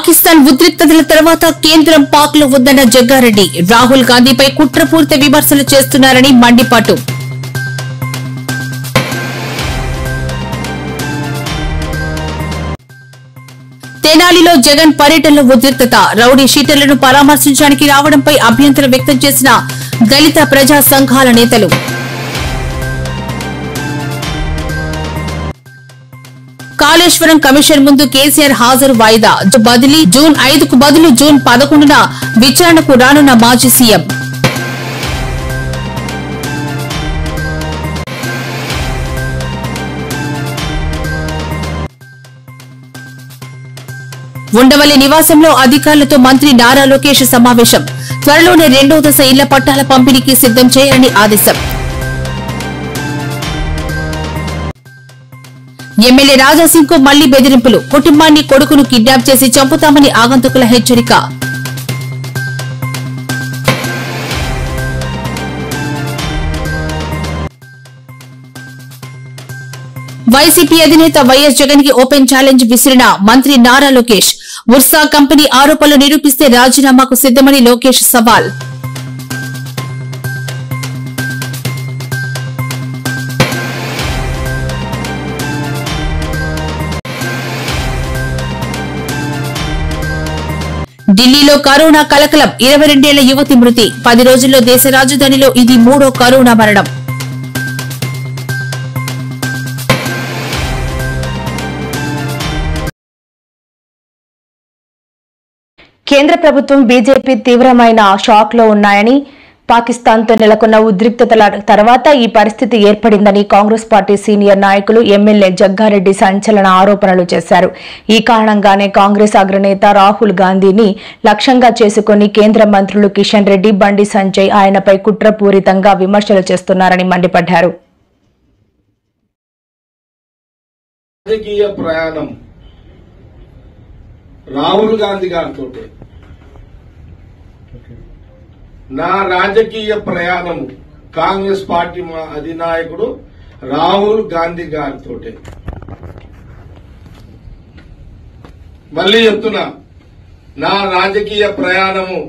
పాకిస్తాన్ ఉద్రిక్తతల తర్వాత కేంద్రం పాక్ లో ఉందన్న జగ్గారెడ్డి రాహుల్ గాంధీపై కుట్రపూరిత విమర్శలు చేస్తున్నారని మండిపాటు. తెనాలిలో జగన్ పర్యటనలో ఉద్రిక్తత రౌడీ షీటర్లను పరామర్శించడానికి రావడంపై అభ్యంతరం వ్యక్తం చేసిన దళిత ప్రజా సంఘాల నేతలు. కాళేశ్వరం కమిషన్ ముందు కేసీఆర్ హాజరు వాయిదా బదిలీ జూన్ 5కు బదులు జూన్ 11న విచారణకు రానున్న మాజీ సీఎం. ఉండవల్లి నివాసంలో అధికారులతో మంత్రి నారా లోకేష్ సమావేశం. త్వరలోనే 2వ దశ ఇళ్ల పట్టాల పంపిణీకి సిద్దం చేయాలని ఆదేశం. ఎమ్మెల్యే రాజాసింగ్ కు మళ్లీ బెదిరింపులు. కుటుంబాన్ని కొడుకును కిడ్నాప్ చేసి చంపుతామని ఆగంతుకుల హెచ్చరిక. వైసీపీ అధినేత వైఎస్ జగన్ కి ఓపెన్ ఛాలెంజ్ విసిరిన మంత్రి నారా లోకేష్. ఉర్సా కంపెనీ ఆరోపణలు నిరూపిస్తే రాజీనామాకు సిద్దమని లోకేష్ సవాల్. ఢిల్లీలో కరోనా కలకలం 22 ఏళ్ల యువతి మృతి. 10 రోజుల్లో దేశ రాజధానిలో ఇది 3వ కరోనా మరణం. కేంద్ర ప్రభుత్వం బీజేపీ తీవ్రమైన షాక్ లో ఉన్నాయని పాకిస్తాన్తో నెలకొన్న ఉద్రిక్తతల తర్వాత ఈ పరిస్థితి ఏర్పడిందని కాంగ్రెస్ పార్టీ సీనియర్ నాయకులు ఎమ్మెల్యే జగ్గారెడ్డి సంచలన ఆరోపణలు చేశారు. ఈ కారణంగానే కాంగ్రెస్ అగ్రనేత రాహుల్ గాంధీని లక్ష్యంగా చేసుకుని కేంద్ర మంత్రులు కిషన్ రెడ్డి, బండి సంజయ్ ఆయనపై కుట్రపూరితంగా విమర్శలు చేస్తున్నారని మండిపడ్డారు. రాహుల్ గాంధీ గారితో నా రాజకీయ ప్రయాణం కాంగ్రెస్ పార్టీ మా అధినాయకుడు రాహుల్ గాంధీ గారితో మళ్లీ చెప్తున్నా, నా రాజకీయ ప్రయాణము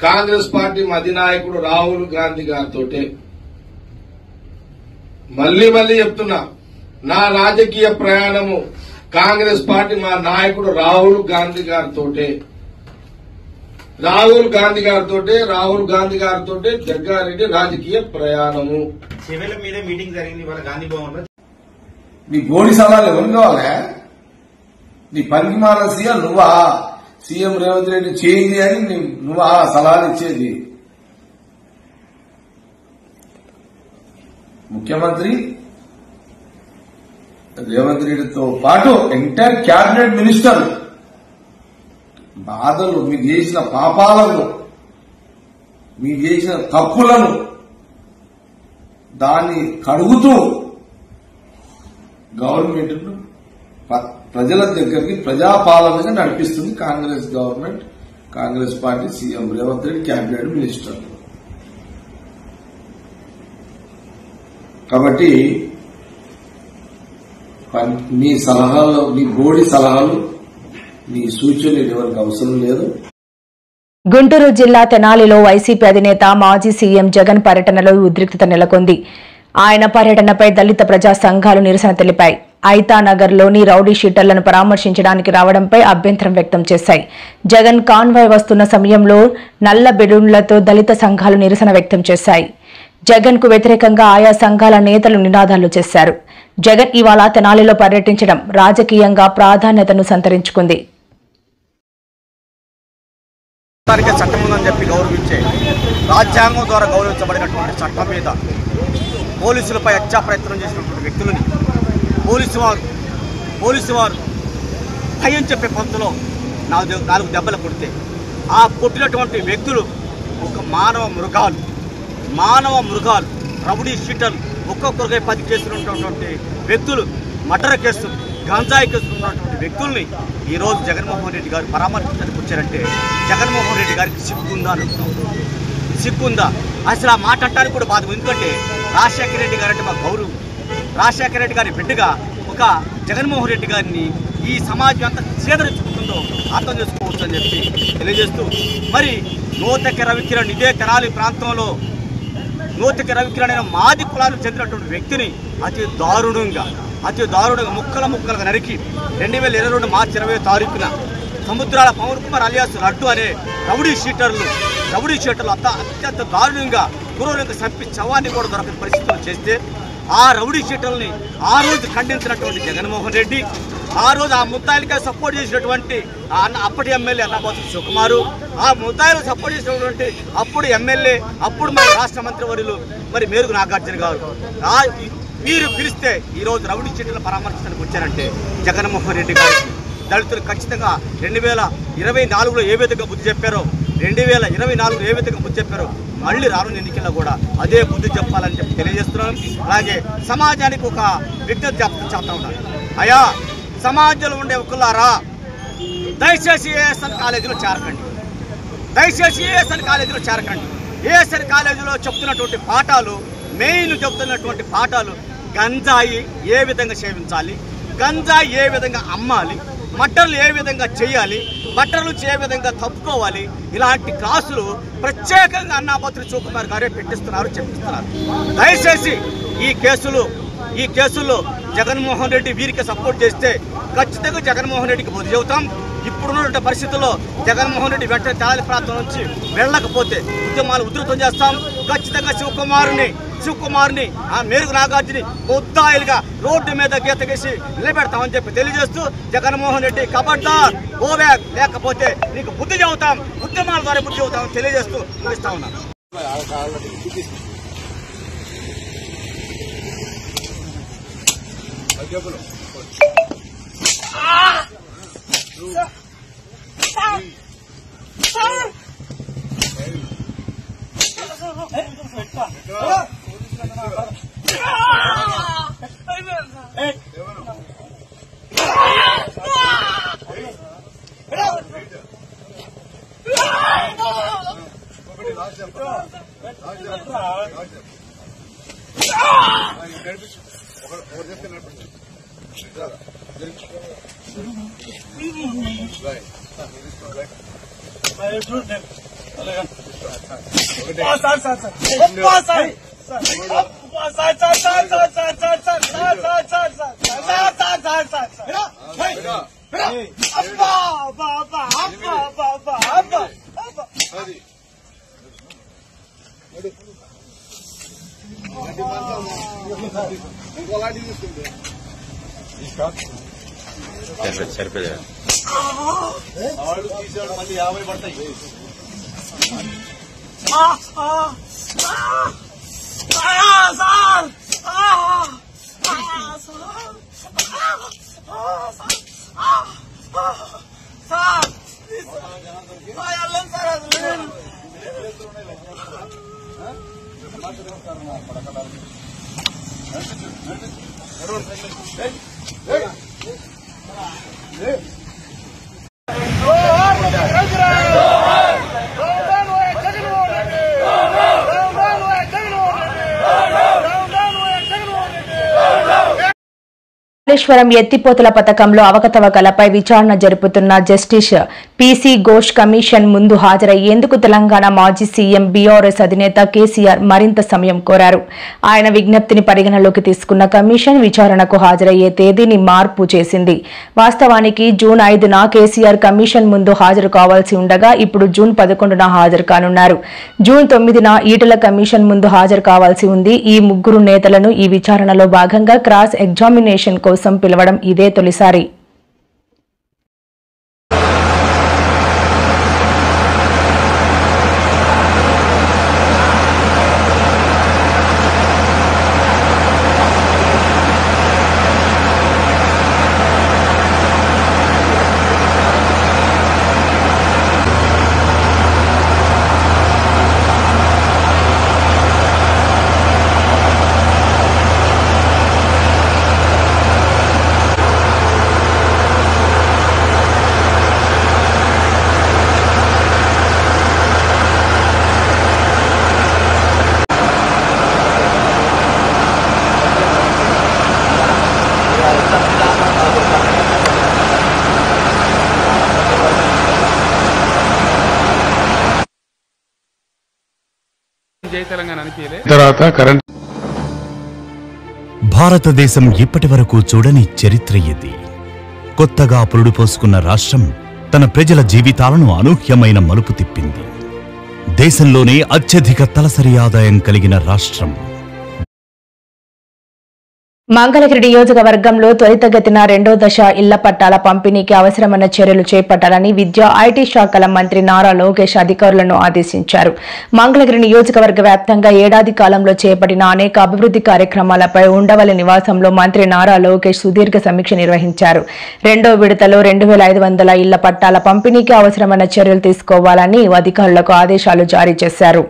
కాంగ్రెస్ పార్టీ మా అధినాయకుడు రాహుల్ గాంధీ గారితో మళ్లీ చెప్తున్నా, నా రాజకీయ ప్రయాణము కాంగ్రెస్ పార్టీ మా నాయకుడు రాహుల్ గాంధీ గారితో జగ్గారెడ్డి రాజకీయ ప్రయాణము. శివల మీద మీటింగ్ జరిగింది వాళ్ళ గాంధీ భవన్ లో. నీ బోడి సలహాలు ఎవరు కావాలా? నీ పనికి మాల సీఎం నువ్వా? సీఎం రేవంత్ రెడ్డి చేయింది అని నువ్వా సలహాలు ఇచ్చేది? ముఖ్యమంత్రి రేవంత్ రెడ్డితో పాటు ఎంటైర్ క్యాబినెట్ మినిస్టర్ బాధలు, మీకు చేసిన పాపాలను, మీకు చేసిన తప్పులను దాన్ని కడుగుతూ గవర్నమెంట్ ప్రజల దగ్గరికి ప్రజాపాలనగా నడిపిస్తుంది Congress government, Congress party CM Revanth Reddy cabinet minister. కాబట్టి నీ సలహాలు, నీ బోడి సలహాలు, నీ సూచనలు ఎవరికి అవసరం లేదు. గుంటూరు జిల్లా తెనాలిలో వైసీపీ అధినేత మాజీ సీఎం జగన్ పర్యటనలో ఉద్రిక్తత నెలకొంది. ఆయన పర్యటనపై దళిత ప్రజా సంఘాలు నిరసన తెలిపాయి. ఐతానగర్లోని రౌడీ షీటర్లను పరామర్శించడానికి రావడంపై అభ్యంతరం వ్యక్తం చేశాయి. జగన్ కాన్వాయ్ వస్తున్న సమయంలో నల్ల బెలూన్లతో దళిత సంఘాలు నిరసన వ్యక్తం చేశాయి. జగన్ కు వ్యతిరేకంగా ఆయా సంఘాల నేతలు నినాదాలు చేశారు. జగన్ ఇవాళ తెనాలిలో పర్యటించడం రాజకీయంగా ప్రాధాన్యతను సంతరించుకుంది. చట్టం ఉందని చెప్పి గౌరవించే, రాజ్యాంగం ద్వారా గౌరవించబడినటువంటి చట్టం మీద పోలీసులపై హత్యా ప్రయత్నం చేసినటువంటి వ్యక్తులని పోలీసు వారు భయం చెప్పే పంతులో 4 దెబ్బలు కొడితే ఆ కొట్టినటువంటి వ్యక్తులు ఒక మానవ మృగాలు రౌడీ షీటర్లు, ఒక్కొక్కరికై 10 కేసులు ఉన్నటువంటి వ్యక్తులు, మర్డర్ కేసులు, గంజాయి కేసులు ఉన్నటువంటి వ్యక్తుల్ని ఈరోజు జగన్మోహన్ రెడ్డి గారు పరామర్శించడానికి వచ్చారంటే జగన్మోహన్ రెడ్డి గారికి సిగ్గుందా? అసలు ఆ మాట అంటానికి కూడా బాధ. ఎందుకంటే రాజశేఖర రెడ్డి గారు అంటే మాకు గౌరవం. రాజశేఖర రెడ్డి గారి బిడ్డగా ఒక జగన్మోహన్ రెడ్డి గారిని ఈ సమాజం ఎంత చేదరించుకుంటుందో అర్థం చేసుకోవచ్చు అని చెప్పి తెలియజేస్తూ, మరి నూతక రవికిరణ్ ఇదే తెనాలి ప్రాంతంలో నూతక రవికిరణ్ అయిన మాది కులానికి చెందినటువంటి వ్యక్తిని అతి దారుణంగా ముక్కలుగా నరికి 2022 మార్చి 20వ తారీఖున సముద్రాల పవన్ కుమార్ అలియాస్ లడ్డు అనే రౌడీ షీటర్లు అత్యంత దారుణంగా గురువులకు చంపి శవాన్ని కూడా దొరకని పరిస్థితులు చేస్తే ఆ రౌడీ షీటర్ని ఆ రోజు ఖండించినటువంటి జగన్మోహన్ రెడ్డి, ఆ రోజు ఆ ముద్దాయిలకే సపోర్ట్ చేసినటువంటి అప్పటి ఎమ్మెల్యే అన్నాబోతు శివకుమారు, ఆ ముద్దాయిలకు సపోర్ట్ చేసినటువంటి అప్పుడు ఎమ్మెల్యే అప్పుడు మరి రాష్ట్ర మంత్రివర్యులు మరి మేరుగు నాగార్జున గారు వీరు పిలిస్తే ఈరోజు రౌడీ షీటర్లు పరామర్శించడానికి వచ్చారంటే జగన్మోహన్ రెడ్డి గారికి దళితులు ఖచ్చితంగా 2024లో ఏ విధంగా బుద్ధి చెప్పారో 2024లో ఏ విధంగా బుద్ధి చెప్పారో మళ్ళీ రానున్న ఎన్నికల్లో కూడా అదే బుద్ధి చెప్పాలని చెప్పి తెలియజేస్తున్నాను. అలాగే సమాజానికి ఒక విజ్ఞప్తి చేస్తా ఉన్నాను. అయ్యా, సమాజంలో ఉండే ఒకలారా దయచేసి ఏఎస్ఎన్ కాలేజీలో చేరకండి. ఏఎస్ఎన్ కాలేజీలో చెప్తున్నటువంటి పాఠాలు గంజాయి ఏ విధంగా సేవించాలి, గంజాయి ఏ విధంగా అమ్మాలి, మట్టర్లు ఏ విధంగా చేయాలి, బట్టర్లు ఏ విధంగా తప్పుకోవాలి, ఇలాంటి క్లాసులు ప్రత్యేకంగా అన్నాబోతు శివకుమార్ గారే చెప్పిస్తున్నారు. దయచేసి ఈ కేసుల్లో జగన్మోహన్ రెడ్డి వీరికి సపోర్ట్ చేస్తే ఖచ్చితంగా జగన్మోహన్ రెడ్డికి బుద్ధి చెబుతాం. ఇప్పుడున్నటువంటి పరిస్థితుల్లో జగన్మోహన్ రెడ్డి వెంటనే తెనాలి ప్రాంతం నుంచి వెళ్ళకపోతే ఉద్యమాలు ఉధృతం చేస్తాం. ఖచ్చితంగా శివకుమార్ని ఆ మేరుగు నాగార్జుని ముద్దాయిలుగా రోడ్డు మీద గీత గీసి నిలబెడతామని చెప్పి తెలియజేస్తూ, జగన్మోహన్ రెడ్డి కబడ్డార్ గోబ్యాక్, లేకపోతే నీకు బుద్ధి చెబుతాం, ఉద్యమాల ద్వారా బుద్ధి చెబుతామని తెలియజేస్తూ ముగిస్తా ఉన్నాను. సరిపోయా మళ్ళీ 50 పడతాయి. కాళేశ్వరం ఎత్తిపోతల పథకంలో అవకతవకలపై విచారణ జరుపుతున్న జస్టిస్ పీసీ ఘోష్ కమిషన్ ముందు హాజరయ్యేందుకు తెలంగాణ మాజీ సీఎం బీఆర్ఎస్ అధినేత కేసీఆర్ మరింత సమయం కోరారు. ఆయన విజ్ఞప్తిని పరిగణలోకి తీసుకున్న కమిషన్ విచారణకు హాజరయ్యే తేదీని మార్పు చేసింది. వాస్తవానికి జూన్ 5న కేసీఆర్ కమిషన్ ముందు హాజరు కావాల్సి ఉండగా ఇప్పుడు జూన్ 11న హాజరు కానున్నారు. జూన్ 9న ఈటెల కమిషన్ ముందు హాజరు కావాల్సి ఉంది. ఈ ముగ్గురు నేతలను ఈ విచారణలో భాగంగా క్రాస్ ఎగ్జామినేషన్ కోసం పిలవడం ఇదే తొలిసారి. తెలంగాణ అనిపించలే. తర్వాత కరెంట్ భారతదేశం ఇప్పటివరకు చూడని చరిత్ర ఇది. కొత్తగా పురుడు పోసుకున్న రాష్ట్రం తన ప్రజల జీవితాలను అనూహ్యమైన మలుపు తిప్పింది. దేశంలోనే అత్యధిక తలసరి ఆదాయం కలిగిన రాష్ట్రం. మంగళగిరి నియోజకవర్గంలో త్వరితగతిన రెండో దశ ఇళ్ల పట్టాల పంపిణీకి అవసరమైన చర్యలు చేపట్టాలని విద్యా ఐటీ శాఖల మంత్రి నారా లోకేష్ అధికారులను ఆదేశించారు. మంగళగిరి నియోజకవర్గ వ్యాప్తంగా ఏడాది కాలంలో చేపట్టిన అనేక అభివృద్ధి కార్యక్రమాలపై ఉండవల్లి నివాసంలో మంత్రి నారా లోకేష్ సుదీర్ఘ సమీక్ష నిర్వహించారు. రెండో విడతలో 2500 ఇళ్ల పట్టాల పంపిణీకి అవసరమైన చర్యలు తీసుకోవాలని అధికారులకు ఆదేశాలు జారీ చేశారు.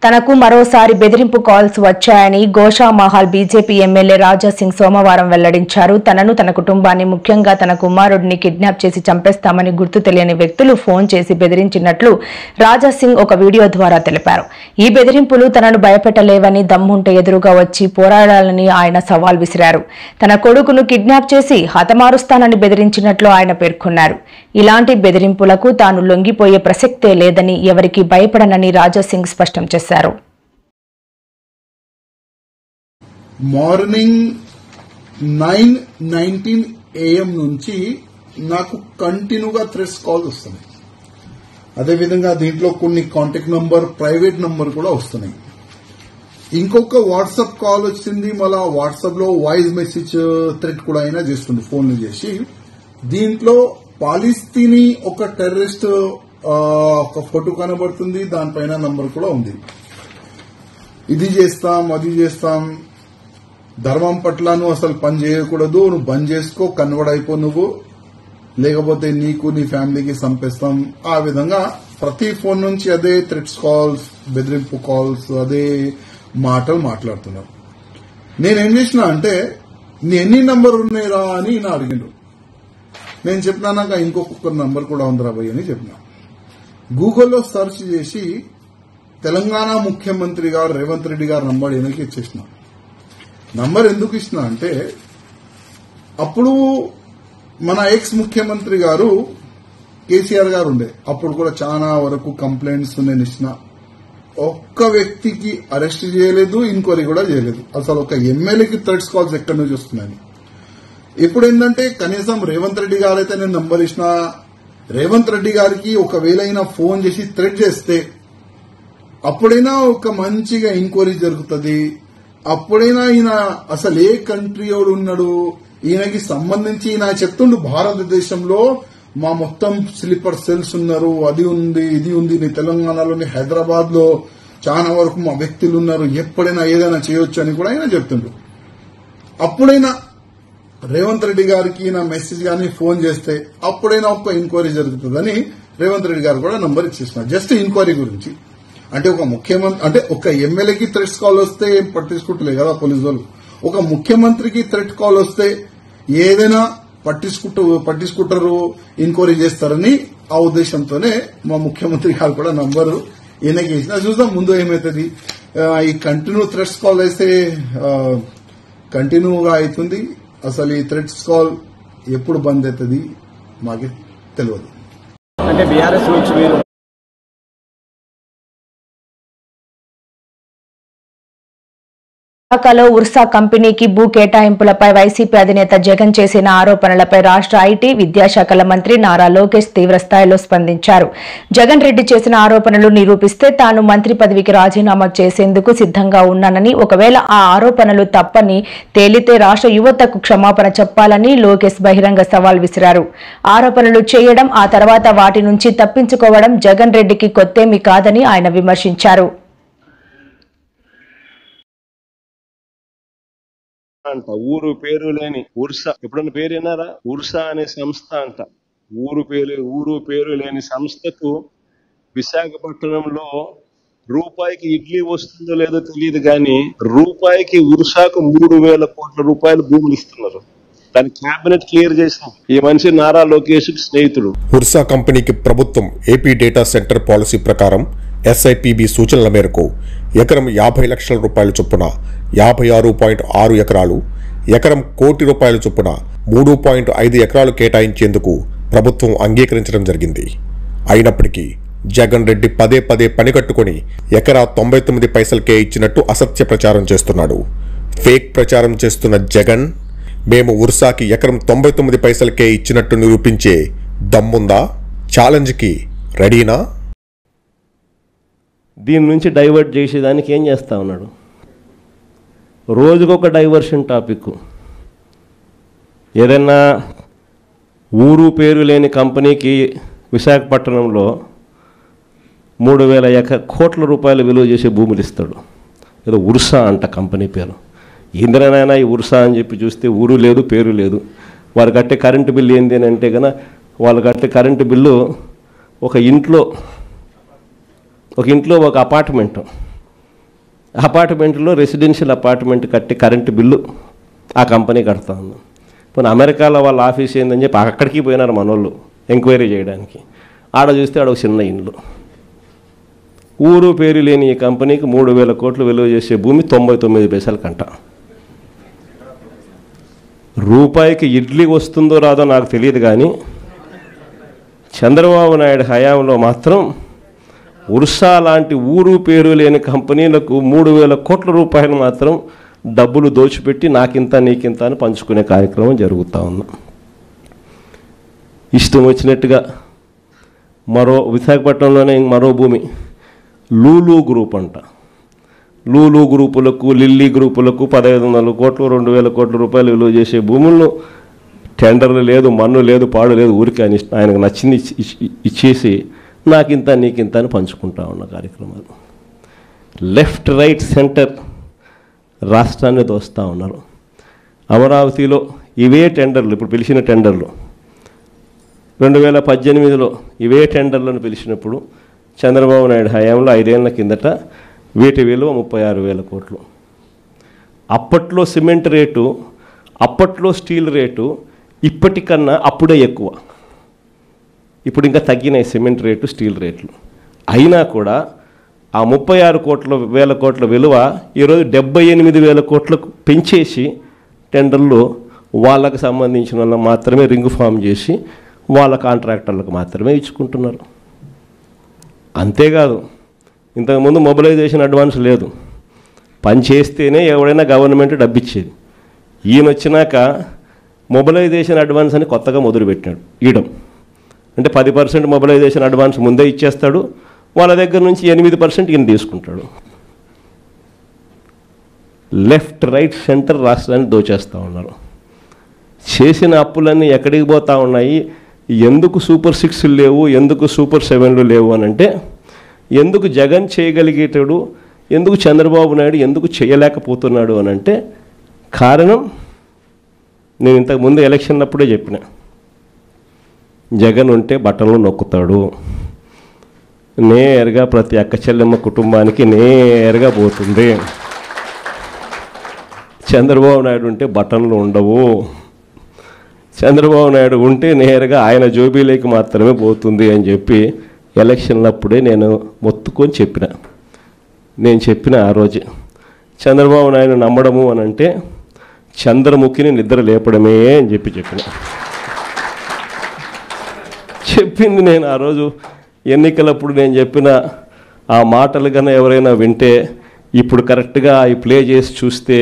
తనకు మరోసారి బెదిరింపు కాల్స్ వచ్చాయని గోషామహల్ బీజేపీ ఎమ్మెల్యే రాజాసింగ్ సోమవారం వెల్లడించారు. తనను, తన కుటుంబాన్ని, ముఖ్యంగా తన కుమారుడిని కిడ్నాప్ చేసి చంపేస్తామని గుర్తు తెలియని వ్యక్తులు ఫోన్ చేసి బెదిరించినట్లు రాజాసింగ్ ఒక వీడియో ద్వారా తెలిపారు. ఈ బెదిరింపులు తనను భయపెట్టలేవని, దమ్ముంటే ఎదురుగా వచ్చి పోరాడాలని ఆయన సవాల్ విసిరారు. తన కొడుకును కిడ్నాప్ చేసి హతమారుస్తానని బెదిరించినట్లు ఆయన పేర్కొన్నారు. ఇలాంటి బెదిరింపులకు తాను లొంగిపోయే ప్రసక్తే లేదని, ఎవరికి భయపడనని రాజాసింగ్ స్పష్టం చేశారు. మార్నింగ్ 9:19 AM నుంచి నాకు కంటిన్యూగా థ్రెట్స్ కాల్స్ వస్తున్నాయి. అదేవిధంగా దీంట్లో కొన్ని కాంటాక్ట్ నంబర్, ప్రైవేట్ నంబర్ కూడా వస్తున్నాయి. ఇంకొక వాట్సాప్ కాల్ వచ్చింది. మళ్ళా వాట్సాప్ లో వాయిస్ మెసేజ్ థ్రెట్ కూడా అయినా చేస్తుంది ఫోన్లు చేసి. దీంట్లో పాలిస్తీనీ ఒక టెర్రరిస్ట్ ఒక ఫోటో కనబడుతుంది, దానిపైన నంబర్ కూడా ఉంది. ఇది చేస్తాం, అది చేస్తాం, ధర్మం పట్ల నువ్వు అసలు పని చేయకూడదు, నువ్వు బంద్ చేసుకో, కన్వర్ట్ అయిపో నువ్వు, లేకపోతే నీకు నీ ఫ్యామిలీకి చంపేస్తాం. ఆ విధంగా ప్రతి ఫోన్ నుంచి అదే థ్రెట్స్ కాల్స్, బెదిరింపు కాల్స్, అదే మాటలు మాట్లాడుతున్నారు. నేనేం చేసిన అంటే, నీ ఎన్ని నంబర్ ఉన్నాయిరా అని నా అడిగిండు. నేను చెప్పినా నాకు ఇంకొక నంబర్ కూడా ఉందిరా భయ్ అని చెప్పిన. గూగుల్లో సెర్చ్ చేసి తెలంగాణ ముఖ్యమంత్రి గారు రేవంత్ రెడ్డి గారు నంబర్ ఈయనకి ఇచ్చేసిన. నంబర్ ఎందుకు ఇచ్చిన అంటే, అప్పుడు మన ఎక్స్ ముఖ్యమంత్రి గారు కేసీఆర్ గారు ఉండే, అప్పుడు కూడా చాలా వరకు కంప్లైంట్స్ నేను ఇచ్చిన. ఒక్క వ్యక్తికి అరెస్ట్ చేయలేదు, ఎంక్వైరీ కూడా చేయలేదు. అసలు ఒక ఎమ్మెల్యేకి థ్రెట్స్ కాల్స్ ఎక్కడి నుంచి వస్తున్నాయని. ఇప్పుడు ఏంటంటే కనీసం రేవంత్ రెడ్డి గారు అయితే నేను నంబర్ ఇచ్చిన, రేవంత్ రెడ్డి గారికి ఒకవేళ అయినా ఫోన్ చేసి థ్రెట్ చేస్తే అప్పుడైనా ఒక మంచిగా ఎంక్వైరీ జరుగుతుంది. అప్పుడైనా ఈయన అసలు ఏ కంట్రీ వాడు ఉన్నాడు, ఈయనకి సంబంధించి ఈయన చెప్తుండు భారతదేశంలో మా మొత్తం స్లీపర్ సెల్స్ ఉన్నారు, అది ఉంది, ఇది ఉంది, నీ తెలంగాణలోని హైదరాబాద్ లో చాలా వరకు మా వ్యక్తులు ఉన్నారు, ఎప్పుడైనా ఏదైనా చేయొచ్చు అని కూడా ఆయన చెప్తుండు. అప్పుడైనా రేవంత్ రెడ్డి గారికి నా మెసేజ్ గానీ ఫోన్ చేస్తే అప్పుడైనా ఒక ఎంక్వైరీ జరుగుతుందని రేవంత్ రెడ్డి గారు కూడా నంబర్ ఇచ్చేస్తున్నారు జస్ట్ ఎంక్వైరీ గురించి. అంటే ఒక ముఖ్యమంత్రి అంటే ఒక ఎమ్మెల్యేకి థ్రెట్స్ కాల్ వస్తే ఏం పట్టించుకుంటలేదు కదా పోలీసు వాళ్ళు. ఒక ముఖ్యమంత్రికి థ్రెట్ కాల్ వస్తే ఏదైనా పట్టించుకుంటారు, ఎంక్వైరీ చేస్తారని ఆ ఉద్దేశంతోనే మా ముఖ్యమంత్రి గారు కూడా నంబరు ఈయనకి ఇచ్చిన. చూద్దాం ముందు ఏమవుతుంది. ఈ కంటిన్యూ థ్రెట్స్ కాల్ అయితే కంటిన్యూగా అవుతుంది. అసలు ఈ థ్రెట్స్ కాల్ ఎప్పుడు బంద్ అవుతుంది మాకే తెలియదు. అంటే బీఆర్ఎస్ నుంచి మీరు విశాఖలో ఉర్సా కంపెనీకి భూ కేటాయింపులపై వైసీపీ అధినేత జగన్ చేసిన ఆరోపణలపై రాష్ట్ర ఐటీ విద్యాశాఖల మంత్రి నారా లోకేష్ తీవ్రస్థాయిలో స్పందించారు. జగన్ రెడ్డి చేసిన ఆరోపణలు నిరూపిస్తే తాను మంత్రి పదవికి రాజీనామా చేసేందుకు సిద్ధంగా ఉన్నానని, ఒకవేళ ఆ ఆరోపణలు తప్పని తేలితే రాష్ట్ర యువతకు క్షమాపణ చెప్పాలని లోకేష్ బహిరంగ సవాల్ విసిరారు. ఆరోపణలు చేయడం, ఆ తర్వాత వాటి నుంచి తప్పించుకోవడం జగన్ రెడ్డికి కొత్తేమీ కాదని ఆయన విమర్శించారు. అంట ఊరు పేరు లేని ఉర్సా, ఎప్పుడన్నా పేరు విన్నారా? ఉర్సా అనే సంస్థ అంట. ఊరు పేరు లేని సంస్థకు విశాఖపట్నంలో రూపాయికి ఇడ్లీ వస్తుందో లేదో తెలియదు కానీ రూపాయికి ఉర్సాకు 3,000 కోట్ల రూపాయలు భూములు ఇస్తున్నారు. దాని క్యాబినెట్ క్లియర్ చేసిన ఈ మనిషి నారా లోకేష్ స్నేహితుడు. ఉర్సా కంపెనీకి ప్రభుత్వం ఏపీ డేటా సెంటర్ పాలసీ ప్రకారం ఎస్ఐపిబి సూచనల మేరకు ఎకరం 50 లక్షల రూపాయల చొప్పున 56.6 ఎకరాలు, ఎకరం ₹1 కోటి చొప్పున 3.5 ఎకరాలు కేటాయించేందుకు ప్రభుత్వం అంగీకరించడం జరిగింది. అయినప్పటికీ జగన్ రెడ్డి పదే పనికట్టుకుని ఎకరా 99 పైసలకే ఇచ్చినట్టు అసత్య ప్రచారం చేస్తున్నాడు. ఫేక్ ప్రచారం చేస్తున్న జగన్, మేము ఉర్సాకి ఎకరం 99 పైసలకే ఇచ్చినట్టు నిరూపించే దమ్ముందా? ఛాలెంజ్కి రెడీనా? దీని నుంచి డైవర్ట్ చేసేదానికి ఏం చేస్తా ఉన్నాడు? రోజుకొక డైవర్షన్ టాపిక్. ఏదైనా ఊరు పేరు లేని కంపెనీకి విశాఖపట్నంలో 3,000 కోట్ల రూపాయలు విలువ చేసే భూములు ఇస్తాడు. ఏదో ఉర్సా అంట కంపెనీ పేరు. ఇంద్రనైనా ఈ ఉర్సా అని చెప్పి చూస్తే ఊరు లేదు, పేరు లేదు. వారు కట్టే కరెంటు బిల్లు ఏంది అని అంటే కనుక వాళ్ళు కట్టే కరెంటు బిల్లు ఒక ఇంట్లో ఒక అపార్ట్మెంట్లో రెసిడెన్షియల్ అపార్ట్మెంట్ కట్టే కరెంటు బిల్లు ఆ కంపెనీ కడతా ఉంది. పోనీ అమెరికాలో వాళ్ళ ఆఫీస్ ఏందని చెప్పి అక్కడికి పోయినారు మనోళ్ళు ఎంక్వైరీ చేయడానికి. ఆడ చూస్తే ఆడ ఒక చిన్న ఇండ్లు. ఊరు పేరు లేని ఈ కంపెనీకి 3,000 కోట్లు విలువ చేసే భూమి 99 పైసలకంట. రూపాయికి ఇడ్లీ వస్తుందో రాదో నాకు తెలియదు కానీ చంద్రబాబు నాయుడు హయాంలో మాత్రం ఉర్సా లాంటి ఊరు పేరు లేని కంపెనీలకు 3,000 కోట్ల రూపాయలు మాత్రం డబ్బులు దోచిపెట్టి నాకింత నీకింత అని పంచుకునే కార్యక్రమం జరుగుతూ ఉంది. ఇష్టం వచ్చినట్టుగా విశాఖపట్నంలోనే మరో భూమి లూలు గ్రూప్ అంట. లూలు గ్రూపులకు, లిల్లీ గ్రూపులకు 1,500 కోట్లు, 2,000 కోట్ల రూపాయలు విలువ చేసే భూములను టెండర్లు లేదు, మన్ను లేదు, పాడు లేదు, ఊరికి ఆయనకు నచ్చింది ఇచ్చేసి నాకింత నీకింత అని పంచుకుంటా ఉన్న కార్యక్రమాలు. లెఫ్ట్ రైట్ సెంటర్ రాష్ట్రాన్ని దోస్తూ ఉన్నారు. అమరావతిలో ఇవే టెండర్లు, ఇప్పుడు పిలిచిన టెండర్లు 2018లో ఇవే టెండర్లను పిలిచినప్పుడు చంద్రబాబు నాయుడు హయాంలో 5 ఏళ్ల కిందట వీటి విలువ 36,000 కోట్లు. అప్పట్లో సిమెంట్ రేటు, అప్పట్లో స్టీల్ రేటు ఇప్పటికన్నా అప్పుడే ఎక్కువ. ఇప్పుడు ఇంకా తగ్గినాయి సిమెంట్ రేటు, స్టీల్ రేట్లు. అయినా కూడా ఆ 36,000 కోట్ల విలువ ఈరోజు 78,000 కోట్లకు పెంచేసి టెండర్లు వాళ్ళకు సంబంధించిన వాళ్ళకి మాత్రమే రింగ్ ఫామ్ చేసి వాళ్ళ కాంట్రాక్టర్లకు మాత్రమే ఇచ్చుకుంటున్నారు. అంతేకాదు, ఇంతకుముందు మొబిలైజేషన్ అడ్వాన్స్ లేదు. పని చేస్తేనే ఎవడైనా గవర్నమెంట్ డబ్బిచ్చేది. ఈయన వచ్చినాక మొబిలైజేషన్ అడ్వాన్స్ అని కొత్తగా మొదలుపెట్టినాడు ఇయడం. అంటే 10% మొబిలైజేషన్ అడ్వాన్స్ ముందే ఇచ్చేస్తాడు, వాళ్ళ దగ్గర నుంచి 8% ఈయన తీసుకుంటాడు. లెఫ్ట్ రైట్ సెంటర్ రాష్ట్రాన్ని దోచేస్తూ ఉన్నారు. చేసిన అప్పులన్నీ ఎక్కడికి పోతూ ఉన్నాయి? ఎందుకు సూపర్ 6 లేవు, ఎందుకు సూపర్ 7 లేవు అని అంటే, ఎందుకు జగన్ చేయగలిగేటాడు, ఎందుకు చంద్రబాబు నాయుడు ఎందుకు చేయలేకపోతున్నాడు అని అంటే కారణం నేను ఇంతకుముందు ఎలక్షన్ అప్పుడే చెప్పిన. జగన్ ఉంటే బట్టలు నొక్కుతాడు, నేరుగా ప్రతి అక్క చెల్లెమ్మ కుటుంబానికి నేరుగా పోతుంది. చంద్రబాబు నాయుడు ఉంటే బటన్లు ఉండవు. చంద్రబాబు నాయుడు ఉంటే నేరుగా ఆయన జోబీలోకి మాత్రమే పోతుంది అని చెప్పి ఎలక్షన్లప్పుడే నేను మొత్తుకొని చెప్పిన. నేను చెప్పిన ఆ రోజు చంద్రబాబు నాయుడు నమ్మడము అని అంటే చంద్రముఖిని నిద్ర లేపడమే అని చెప్పిన. చెప్పింది నేను ఆ రోజు ఎన్నికలప్పుడు నేను చెప్పిన ఆ మాటలు కన్నా ఎవరైనా వింటే ఇప్పుడు కరెక్ట్గా అవి ప్లే చేసి చూస్తే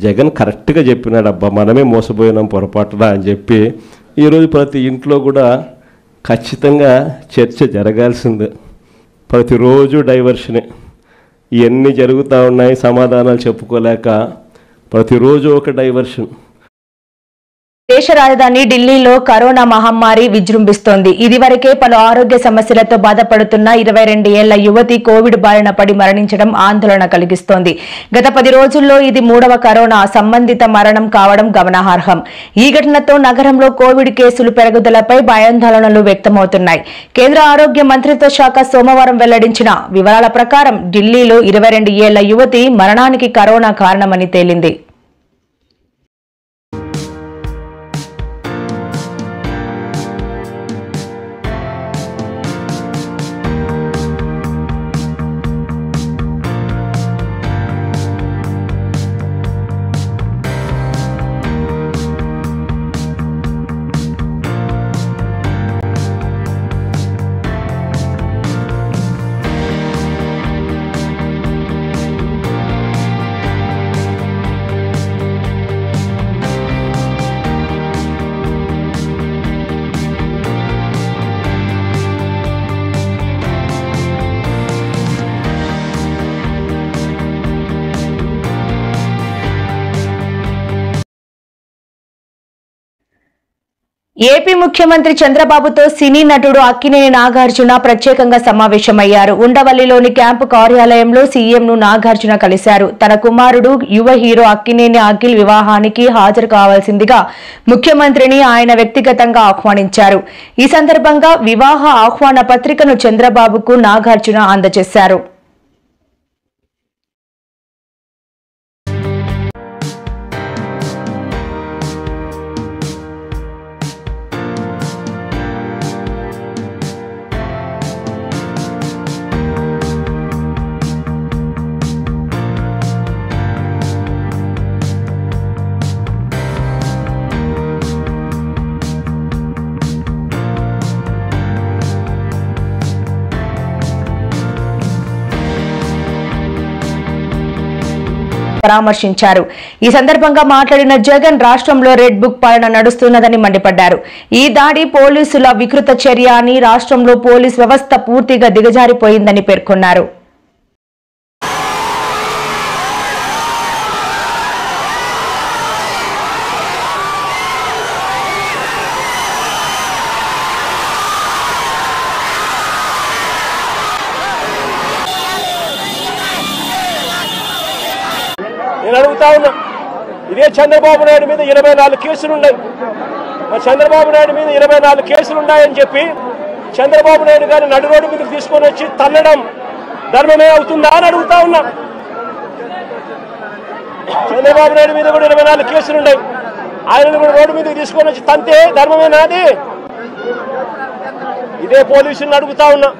జగన్ కరెక్ట్గా చెప్పినాడు, అబ్బా మనమే మోసపోయినాం పొరపాటున అని చెప్పి ఈరోజు ప్రతి ఇంట్లో కూడా ఖచ్చితంగా చర్చ జరగాల్సిందే. ప్రతిరోజు డైవర్షనే, ఇవన్నీ జరుగుతూ ఉన్నాయి, సమాధానాలు చెప్పుకోలేక ప్రతిరోజు ఒక డైవర్షన్. దేశ రాజధాని ఢిల్లీలో కరోనా మహమ్మారి విజృంభిస్తోంది. ఇదివరకే పలు ఆరోగ్య సమస్యలతో బాధపడుతున్న 22 ఏళ్ల యువతి కోవిడ్ బారిన పడి మరణించడం ఆందోళన కలిగిస్తోంది. గత 10 రోజుల్లో ఇది 3వ కరోనా సంబంధిత మరణం కావడం గమనార్హం. ఈ ఘటనతో నగరంలో కోవిడ్ కేసులు పెరుగుదలపై భయాందోళనలు వ్యక్తమవుతున్నాయి. కేంద్ర ఆరోగ్య మంత్రిత్వ శాఖ సోమవారం వెల్లడించిన వివరాల ప్రకారం ఢిల్లీలో 22 ఏళ్ల యువతి మరణానికి కరోనా కారణమని తేలింది. ఏపీ ముఖ్యమంత్రి చంద్రబాబుతో సినీ నటుడు అక్కినేని నాగార్జున ప్రత్యేకంగా సమావేశమయ్యారు. ఉండవల్లిలోని క్యాంపు కార్యాలయంలో సీఎంను నాగార్జున కలిశారు. తన కుమారుడు యువ హీరో అక్కినేని అఖిల్ వివాహానికి హాజరు కావాల్సిందిగా ముఖ్యమంత్రిని ఆయన వ్యక్తిగతంగా ఆహ్వానించారు. ఈ సందర్భంగా వివాహ ఆహ్వాన పత్రికను చంద్రబాబుకు నాగార్జున అందజేశారు. పరామర్శించారు. ఈ సందర్భంగా మాట్లాడిన జగన్ రాష్ట్రంలో రెడ్ బుక్ పాలన నడుస్తున్నదని మండిపడ్డారు. ఈ దాడి పోలీసుల వికృత చర్య అని, రాష్ట్రంలో పోలీస్ వ్యవస్థ పూర్తిగా దిగజారిపోయిందని పేర్కొన్నారు. నేను అడుగుతా ఉన్నా, ఇదే చంద్రబాబు నాయుడు మీద 24 కేసులున్నాయి. చంద్రబాబు నాయుడు మీద 24 కేసులున్నాయని చెప్పి చంద్రబాబు నాయుడు గారిని నడు రోడ్డు మీదకి తీసుకొని వచ్చి తల్లడం ధర్మమే అవుతుందా అని అడుగుతా ఉన్నా. చంద్రబాబు నాయుడు మీద కూడా 24 కేసులున్నాయి. ఆయనను కూడా రోడ్డు మీదకి తీసుకొని వచ్చి తంతే ధర్మమేనా అది? ఇదే పోలీసులను అడుగుతా ఉన్నా.